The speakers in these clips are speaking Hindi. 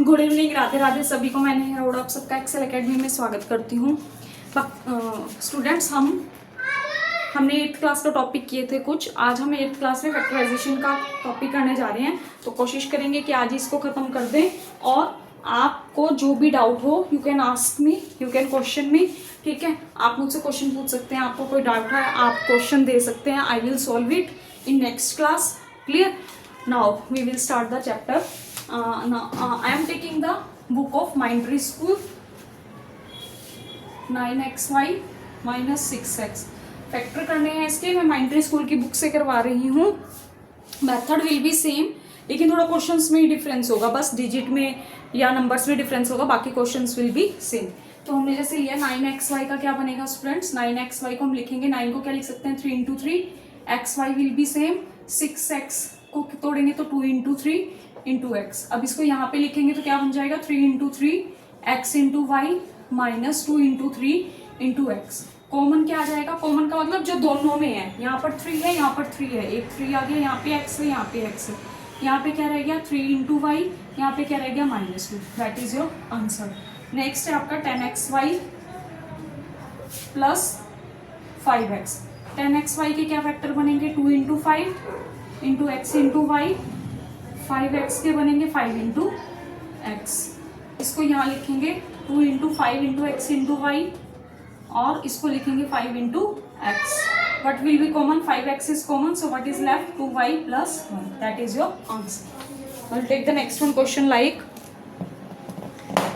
गुड इवनिंग, राधे राधे सभी को। मैं नेहा अरोड़ा आप सबका एक्सेल एकेडमी में स्वागत करती हूँ। स्टूडेंट्स, हमने 8th क्लास का टॉपिक किए थे कुछ। आज हम 8th क्लास में फैक्टराइजेशन का टॉपिक करने जा रहे हैं, तो कोशिश करेंगे कि आज इसको ख़त्म कर दें। और आपको जो भी डाउट हो, you can ask me, you can question me. ठीक है, आप मुझसे क्वेश्चन पूछ सकते हैं। आपको कोई डाउट है आप क्वेश्चन दे सकते हैं। I will solve it in next class. Clear? Now we will start the chapter. Now I am taking the book of Mindtree School. 9xy minus 6x factor करने हैं इसके। मैं Mindtree School की बुक से करवा रही हूँ। मेथड विल बी सेम, लेकिन थोड़ा क्वेश्चंस में ही डिफरेंस होगा, बस डिजिट में या नंबर्स में डिफरेंस होगा, बाकी क्वेश्चंस विल बी सेम। तो हमने जैसे लिया 9xy का क्या बनेगा स्टूडेंट्स? 9xy को हम लिखेंगे, 9 को क्या लिख सकते हैं 3 into 3, xy will be same. 6x को तोड़ेंगे तो 2 into 3 इंटू एक्स। अब इसको यहाँ पे लिखेंगे तो क्या बन जाएगा 3 into 3 x into y minus 2 into 3 into x. Common क्या आ जाएगा? कॉमन का मतलब जो दोनों में है, यहाँ पर 3 है, यहाँ पर 3 है, एक 3 आ गया, यहाँ पे x है, यहाँ पे x है, यहाँ पे क्या रह गया 3 इंटू वाई, यहाँ पे क्या रह गया -2। That is your answer. Next है आपका 10xy प्लस 5x। 10xy के क्या फैक्टर बनेंगे 2 into 5 into x into y, 5x के बनेंगे 5 इंटू एक्स। इसको यहाँ लिखेंगे 2 into 5 into x into y, और इसको लिखेंगे 5 into x. What will be common? 5x is common, so what is left 2y plus 1। That is your answer. Will take the next one question like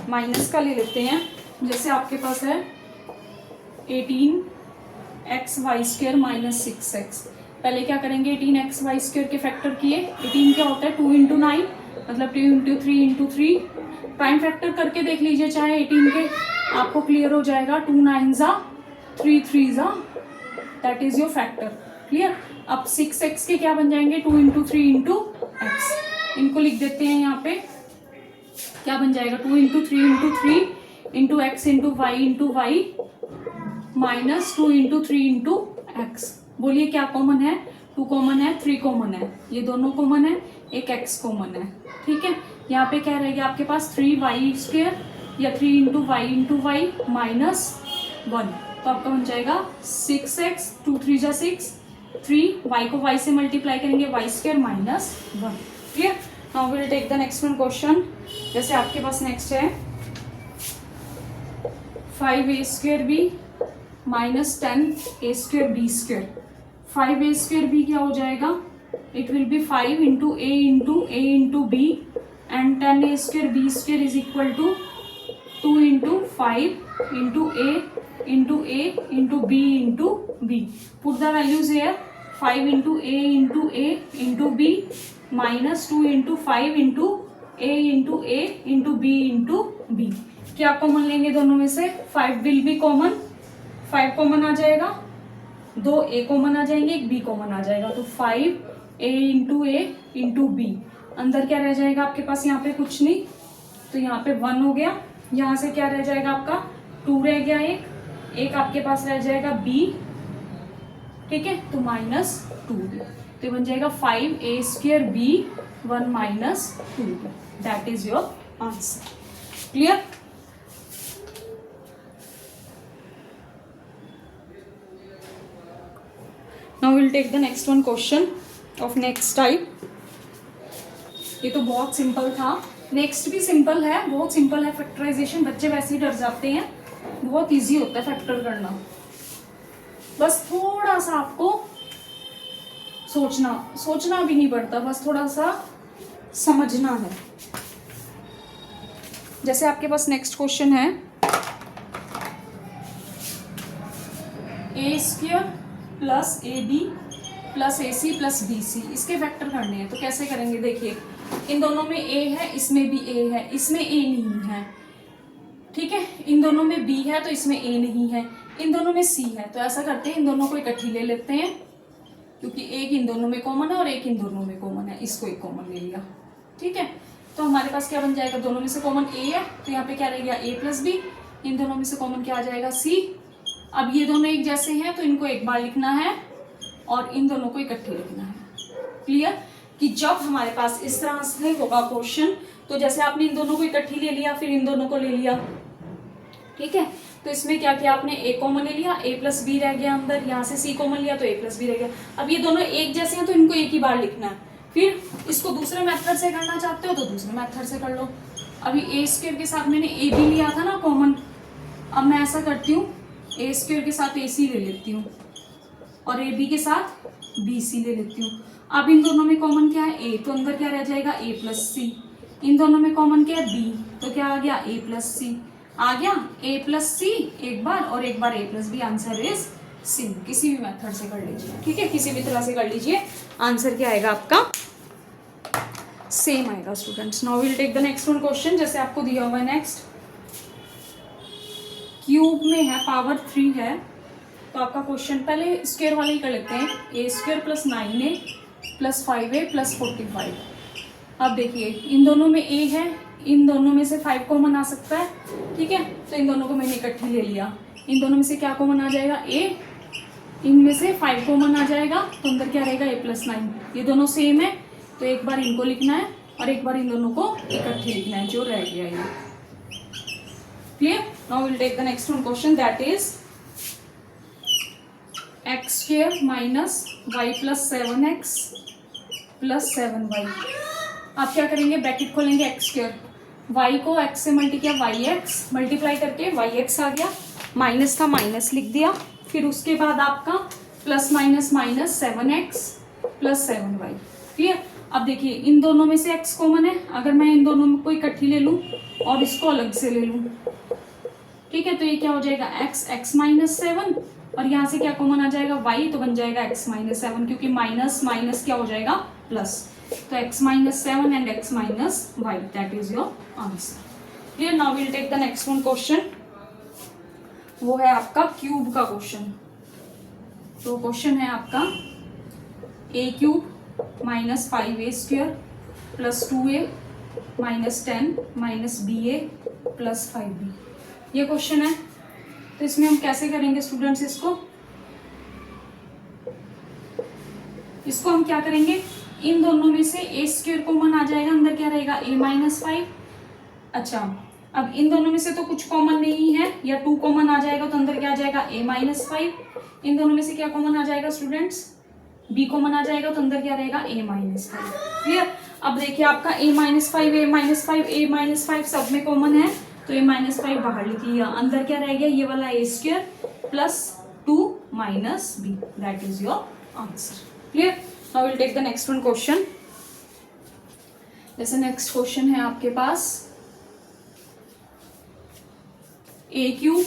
minus का ले लेते हैं। जैसे आपके पास है 18xy² माइनस 6x। पहले क्या करेंगे 18xy² के फैक्टर किए। 18 क्या होता है 2 इंटू 9, मतलब 2 इंटू 3 इंटू 3। प्राइम फैक्टर करके देख लीजिए चाहे 18 के, आपको क्लियर हो जाएगा। 2 9 3 3 that is your factor. Clear? अब 6x के क्या बन जाएंगे 2 इंटू 3 इंटू एक्स। इनको लिख देते हैं यहाँ पे, क्या बन जाएगा 2 into 3 into 3 into x into y minus 2 into 3 into x. बोलिए क्या कॉमन है? 2 कॉमन है, 3 कॉमन है, ये दोनों कॉमन है, एक x कॉमन है। ठीक है, यहाँ पे क्या रहेगा आपके पास 3y² या 3 इंटू वाई माइनस 1। तो आपका बन जाएगा 6x, 2 3 जा 6, 3 y को y से मल्टीप्लाई करेंगे y² minus 1। Clear? Now will take the next one question. जैसे आपके पास नेक्स्ट है 5a² माइनस 10a²b²। 5a² क्या हो जाएगा? It will be 5 into a into b and 10a²b² is equal to 2 into 5 into a into b into b। Put the values here. 5 into a into b minus 2 into 5 into a into b into b। क्या कॉमन लेंगे दोनों में से? 5 विल बी कॉमन, 5 कॉमन आ जाएगा, 2 a कॉमन आ जाएंगे, एक b कॉमन आ जाएगा, तो 5a इंटू b। अंदर क्या रह जाएगा आपके पास? यहाँ पे कुछ नहीं, तो यहाँ पे 1 हो गया। यहाँ से क्या रह जाएगा आपका 2 रह गया, एक आपके पास रह जाएगा b। ठीक है, तो -2, तो बन जाएगा 5a²b 1 minus 2। That is your answer. Clear? Now we'll take the next one question of next type. ये तो बहुत सिंपल था, नेक्स्ट भी सिंपल है, बहुत सिंपल है फैक्टराइजेशन। बच्चे वैसे ही डर जाते हैं, बहुत इजी होता है फैक्टर करना। बस थोड़ा सा आपको सोचना भी नहीं पड़ता, बस थोड़ा सा समझना है। जैसे आपके पास नेक्स्ट क्वेश्चन है a² plus AB plus AC plus BC। इसके फैक्टर करने हैं, तो कैसे करेंगे? देखिए, इन दोनों में A है, इसमें भी A है, इसमें A नहीं है। ठीक है, इन दोनों में B है तो इसमें A नहीं है, इन दोनों में C है। तो ऐसा करते हैं, इन दोनों को इकट्ठी ले लेते हैं, क्योंकि एक इन दोनों में कॉमन है और एक इन दोनों में कॉमन है। इसको एक कॉमन ले लिया। ठीक है, तो हमारे पास क्या बन जाएगा? दोनों में से कॉमन A है, तो यहाँ पे क्या रह गया A प्लस B। इन दोनों में से कॉमन क्या आ जाएगा C। अब ये दोनों एक जैसे हैं तो इनको एक बार लिखना है और इन दोनों को इकट्ठे लिखना है। क्लियर? कि जब हमारे पास इस तरह से होगा क्वेश्चन, तो जैसे आपने इन दोनों को इकट्ठी ले लिया, फिर इन दोनों को ले लिया, ठीक है। तो इसमें क्या किया आपने, ए कॉमन ले लिया, ए प्लस बी रह गया अंदर, यहाँ से सी कॉमन लिया तो ए प्लस बी रह गया। अब ये दोनों एक जैसे हैं तो इनको एक ही बार लिखना है। फिर इसको दूसरे मेथड से करना चाहते हो तो दूसरे मेथड से कर लो। अभी ए स्क्वायर के साथ मैंने ए बी लिया था ना कॉमन, अब मैं ऐसा करती हूँ, ए स्क्वायर के साथ ए सी ले लेती हूँ और ए बी के साथ बी सी ले लेती हूँ। अब इन दोनों में कॉमन क्या है, ए, तो अंदर क्या रह जाएगा, ए प्लस सी। इन दोनों में कॉमन क्या है, बी, तो क्या आ गया, ए प्लस सी आ गया। ए प्लस सी एक बार और एक बार A plus B, answer is C. किसी भी मेथड से कर लीजिए, ठीक है, किसी भी तरह से कर लीजिए, आंसर क्या आएगा आपका, सेम आएगा students. Now will take the next one question, जैसे आपको दिया हुआ है नेक्स्ट, क्यूब में है, पावर 3 है, तो आपका क्वेश्चन पहले स्क्वायर वाले ही कर लेते हैं, A square plus 9a plus 5a plus 45। अब देखिए इन दोनों में a है, इन दोनों में से 5 कॉमन आ सकता है, ठीक है, तो इन दोनों को मैंने इकट्ठे ले लिया। इन दोनों में से क्या कॉमन आ जाएगा, a, इनमें से 5 कॉमन आ जाएगा तो अंदर क्या रहेगा, a प्लस 9। ये दोनों सेम है तो एक बार इनको लिखना है और एक बार इन दोनों को इकट्ठे लिखना है, जो रह गया ये। Clear? Now will take the next one question, that is x square minus y plus 7x plus 7y। आप क्या करेंगे, ब्रैकेट खोलेंगे, एक्स स्क्वायर, वाई को एक्स से मल्टी किया, वाई एक्स मल्टीप्लाई करके वाई एक्स आ गया, माइनस था माइनस लिख दिया, फिर उसके बाद आपका plus minus minus 7x plus 7y। Clear? अब देखिए इन दोनों में से x कॉमन है, अगर मैं इन दोनों को इकट्ठी ले लूं और इसको अलग से ले लूं, ठीक है, तो ये क्या हो जाएगा, x माइनस 7 और यहाँ से क्या कॉमन आ जाएगा, y, तो बन जाएगा x माइनस 7, क्योंकि माइनस माइनस क्या हो जाएगा, प्लस, तो x minus 7 and x minus y, that is your answer. Clear? Now will take the next one question, वो है आपका क्यूब का क्वेश्चन। तो क्वेश्चन है आपका a cube minus 5a square plus 2a minus 10 minus ba plus 5b, ये क्वेश्चन है। तो इसमें हम कैसे करेंगे स्टूडेंट्स, इसको हम क्या करेंगे, इन दोनों में से ए स्क्वायर कॉमन आ जाएगा, अंदर क्या रहेगा, a माइनस 5। अच्छा, अब इन दोनों में से तो कुछ कॉमन नहीं है, या 2 कॉमन आ जाएगा तो अंदर क्या आ जाएगा, a माइनस 5। इन दोनों में से क्या कॉमन आ जाएगा स्टूडेंट्स, b कॉमन आ जाएगा तो अंदर क्या रहेगा, a माइनस 5। क्लियर? अब देखिए आपका a minus 5, a minus 5, a minus 5 सब में कॉमन है, तो a माइनस 5 बाहर लिख लिया, अंदर क्या रह गया, ये वाला a square plus 2 minus b, that is your answer. Clear? Now will take the next one question, जैसे नेक्स्ट क्वेश्चन है आपके पास a cube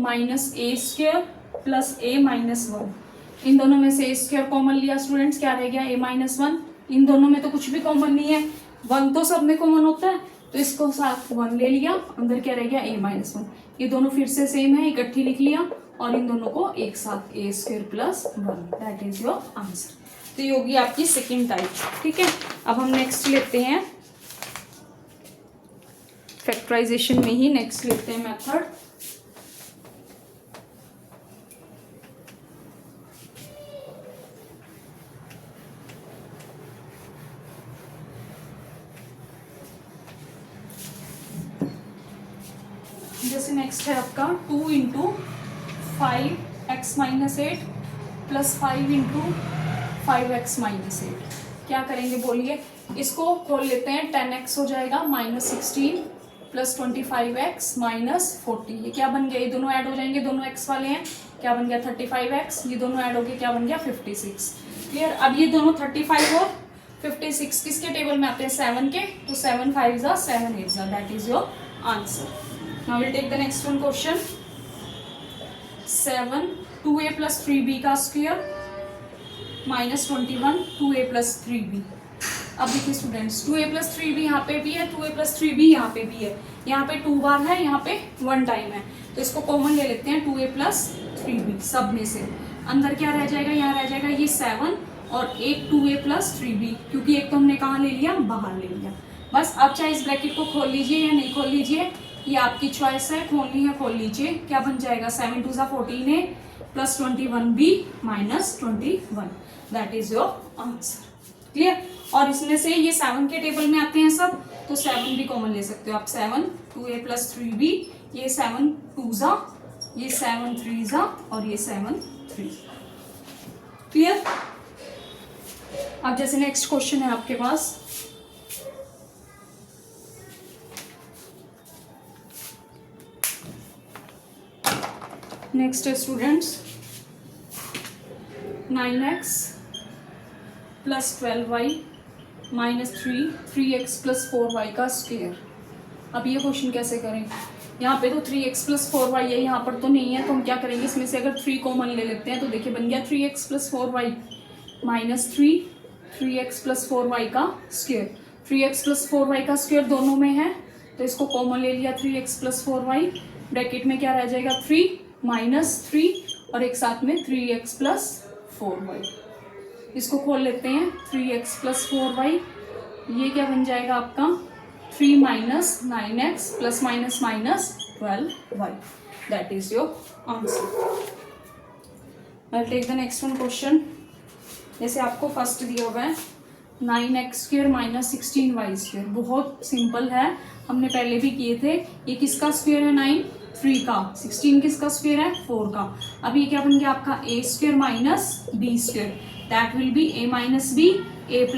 minus a square plus a minus 1। इन दोनों में से a स्क्वायर कॉमन लिया स्टूडेंट्स, क्या रह गया, a माइनस 1। इन दोनों में तो कुछ भी कॉमन नहीं है, 1 तो सब में कॉमन होता है, तो इसको साथ 1 ले लिया, अंदर क्या रह गया, a माइनस 1। ये दोनों फिर से सेम है, इकट्ठी लिख लिया और इन दोनों को एक साथ, a square plus 1, that is your answer. तो ये होगी आपकी सेकेंड टाइप। ठीक है, अब हम नेक्स्ट लेते हैं फैक्टराइजेशन में ही, नेक्स्ट लेते हैं मेथड। जैसे नेक्स्ट है आपका 2 into 5x minus 8 plus 5 into 5x minus 8। क्या करेंगे बोलिए, इसको खोल लेते हैं, 10x हो जाएगा माइनस 16 प्लस 25x माइनस 40। ये क्या बन गया, ये दोनों ऐड हो जाएंगे, दोनों x वाले हैं, क्या बन गया 35x, ये दोनों ऐड हो गए, क्या बन गया 56। क्लियर? अब ये दोनों 35 और 56 किसके टेबल में आते हैं, 7 के, तो 7 5 जा 7 8 जा, that is your answer. Now we'll take the next one question. 7 2a plus 3b का square minus 21 2a plus 3b। अब देखिए स्टूडेंट्स, 2a plus 3b यहाँ पे भी है, 2a plus 3b यहाँ पे भी है, यहाँ पे 2 बार है, यहाँ पे 1 टाइम है, तो इसको कॉमन ले लेते हैं 2a plus 3b सब में से। अंदर क्या रह जाएगा, यहाँ रह जाएगा ये 7 और एक 2a plus 3b, क्योंकि एक तो हमने कहाँ ले लिया, बाहर ले लिया। बस अब चाहे इस ब्रैकेट को खोल लीजिए या नहीं खोल लीजिए, ये आपकी चॉइस है, खोलनी है खोल लीजिए। क्या बन जाएगा, 7 2 14 plus 21b minus 21, that is your answer. Clear. और इसमें से ये 7 के टेबल में आते हैं सब, तो 7 भी कॉमन ले सकते हो आप। 7 2a + 3b, ये 7 2 ये 7 3 और ये 7 3। क्लियर। अब जैसे नेक्स्ट क्वेश्चन है आपके पास, नेक्स्ट है students 9x + 12y - 3x + 4y का स्क्वायर। अब ये क्वेश्चन कैसे करें, यहाँ पे तो 3x + 4y है, यहाँ पर तो नहीं है, तो हम क्या करेंगे, इसमें से अगर 3 कॉमन ले लेते हैं तो देखिए बन गया 3x + 4y - 3x + 4y का स्क्वायर। 3x + 4y का स्क्वायर दोनों में है, तो इसको कॉमन ले लिया 3x + 4y, ब्रैकेट में क्या रह जाएगा 3 - 3 और एक साथ में 3x + 4y। इसको खोल लेते हैं 3x + 4y, ये क्या बन जाएगा आपका 3 - 9x ± -12y। That is your answer. I take the next one question. जैसे आपको फर्स्ट दिया हुआ है 9x² - 16y²। बहुत सिंपल है, हमने पहले भी किए थे। ये किसका स्क्वायर है 9, 3 का। 16 किसका स्क्वायर है 4 का। अब ये क्या बन गया आपका a² - b², that will be a - b a +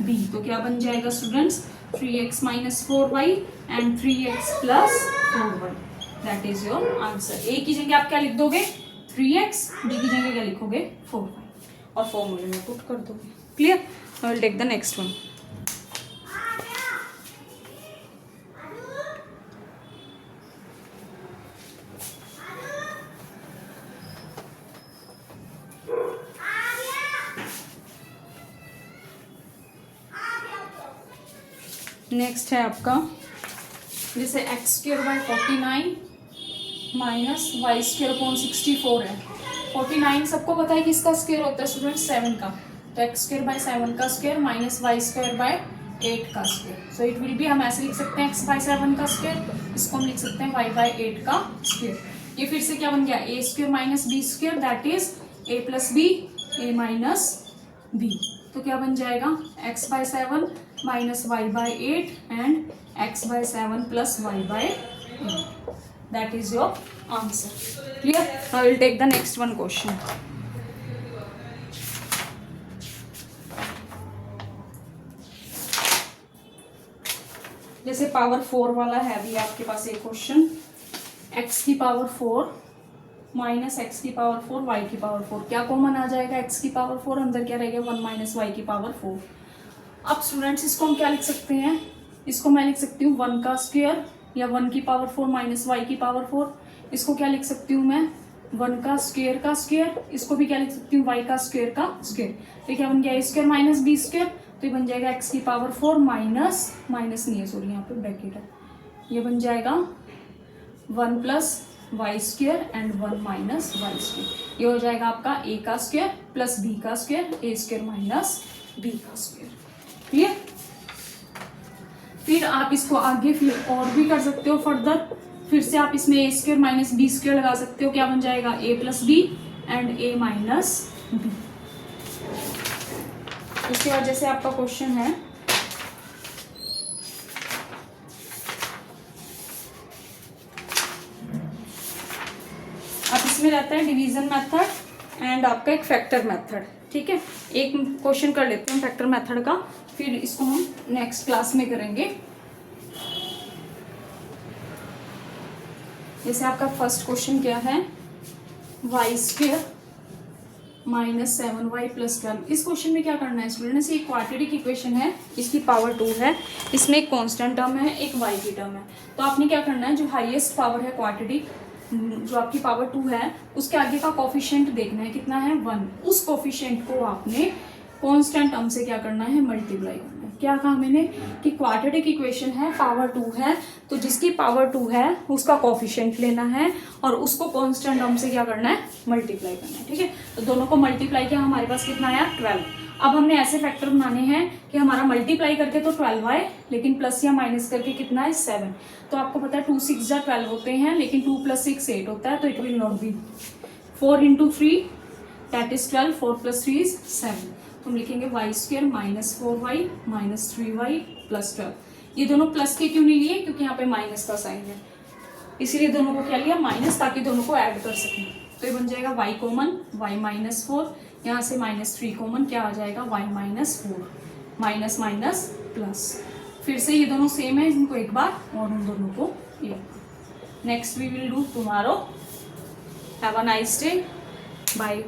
b। तो क्या बन जाएगा students 3x - 4y and 3x + 4y। That is your answer. a की जगह आप क्या लिख दोगे 3x, b की जगह क्या लिखोगे 4y और फॉर्मूले में पुट कर दोगे। Clear. I will take the next one. Next है आपका जैसे x² / 49 - y² / 64 है। 49 सबको पता है किसका स्क्वायर होता है स्टूडेंट 7 का, तो x² / 7 का स्क्वायर - y² / 8 का square. So it will B, हम ऐसे लिख सकते हैं x / 7 का स्क्वायर, इसको हम लिख सकते हैं y / 8 का स्क्वायर। ये फिर से क्या बन गया a² - b², that is a + b a - b। तो क्या बन जाएगा x / 7 - y / 8 and x / 7 + y / 8। That is your answer. Clear. I will take the next one question. जैसे पावर 4 वाला है भी आपके पास एक क्वेश्चन, x की पावर 4 - x की पावर 4 y की पावर 4। क्या कॉमन आ जाएगा x की पावर 4, अंदर क्या रहेगा 1 - y की पावर 4। अब स्टूडेंट्स इसको हम क्या लिख सकते हैं, इसको मैं लिख सकती हूँ 1 का स्क्वायर या 1 की पावर 4 - y की पावर 4। इसको क्या लिख सकती हूँ मैं 1 का स्क्वायर, इसको भी क्या लिख सकती हूँ y का स्क्वायर का स्क्वायर। तो क्या बन गया a² - b², तो ये बन जाएगा x की पावर 4 माइनस नहीं है सॉरी यहाँ पे ब्रैकेट है, ये बन जाएगा 1 + y² एंड 1 - y²। ये हो जाएगा आपका a का स्क्वायर + b का स्क्वायर, a² - b का स्क्वायर। क्लियर। फिर आप इसको आगे फिर और भी कर सकते हो फर्दर, फिर से आप इसमें a² - b² लगा सकते हो। क्या बन जाएगा a + b and a - b। उसके बाद जैसे आपका क्वेश्चन है अब इसमें रहता है डिवीजन मेथड एंड आपका एक फैक्टर मेथड। ठीक है, एक क्वेश्चन कर लेते हैं फैक्टर मेथड का, फिर इसको हम नेक्स्ट क्लास में करेंगे। जैसे आपका फर्स्ट क्वेश्चन क्या है y² - 7y + 12। इस क्वेश्चन में क्या करना है स्टूडेंट्स, ये क्वाड्रेटिक इक्वेशन है, इसकी पावर 2 है, इसमें एक कांस्टेंट टर्म है, एक y की टर्म है। तो आपने क्या करना है, जो हाईएस्ट पावर है क्वाड्रेटिक, जो आपकी पावर 2 है, उसके आगे का कोफिशिएंट देखना है कितना है 1। उस कोफिशिएंट को आपने कांस्टेंट टर्म से क्या करना है मल्टीप्लाई करना है। क्या कहा मैंने कि क्वाड्रेटिक इक्वेशन है, पावर 2 है, तो जिसकी पावर 2 है उसका कोफिशिएंट लेना है और उसको कांस्टेंट टर्म से क्या करना है मल्टीप्लाई करना है। ठीक है, तो दोनों को मल्टीप्लाई किया, हमारे पास कितना आया 12। अब हमने ऐसे फैक्टर बनाने हैं कि हमारा मल्टीप्लाई करके तो 12 आए, लेकिन प्लस या माइनस करके कितना है 7। तो आपको पता है 2 6 जा 12 होते हैं, लेकिन 2 + 6 8 होता है, तो it will not be 4 × 3 that is 12, 4 + 3 is 7। तो हम लिखेंगे y square minus 4y minus 3y plus 12। ये दोनों प्लस के क्यों नहीं लिए, क्योंकि यहाँ पे माइनस का साइन है, इसीलिए दोनों को क्या लिया माइनस, ताकि दोनों को ऐड कर सकें। तो ये बन जाएगा y कॉमन y माइनस 4, यहाँ से माइनस 3 कॉमन, क्या आ जाएगा y minus 4, minus minus plus. फिर से ये दोनों सेम है, इनको एक बार और उन दोनों को एक बार। Next we will do tomorrow. Have a nice day, bye.